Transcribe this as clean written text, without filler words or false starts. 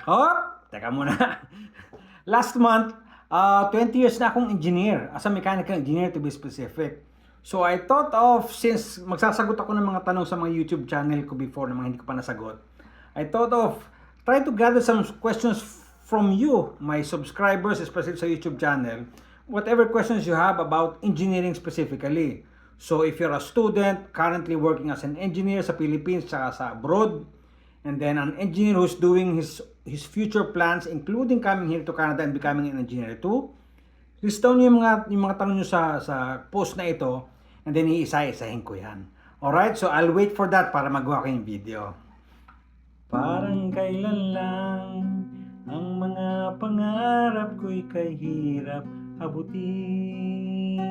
Oh, teka muna. Last month, 20 years na akong engineer, as a mechanical engineer to be specific. So I thought of, since magsasagot ako ng mga tanong sa mga YouTube channel ko before na mga hindi ko pa nasagot, I thought of try to gather some questions from you, my subscribers, especially sa YouTube channel, whatever questions you have about engineering specifically. So if you're a student currently working as an engineer sa Philippines tsaka sa abroad, and then an engineer who's doing his future plans including coming here to Canada and becoming an engineer too, list down niyo yung mga tanong niyo sa post na ito, and then iisa-isahin ko yan. Alright, so I'll wait for that para magawa ko yung video. Parang kailan lang ang mga pangarap ko'y kahirap abutin.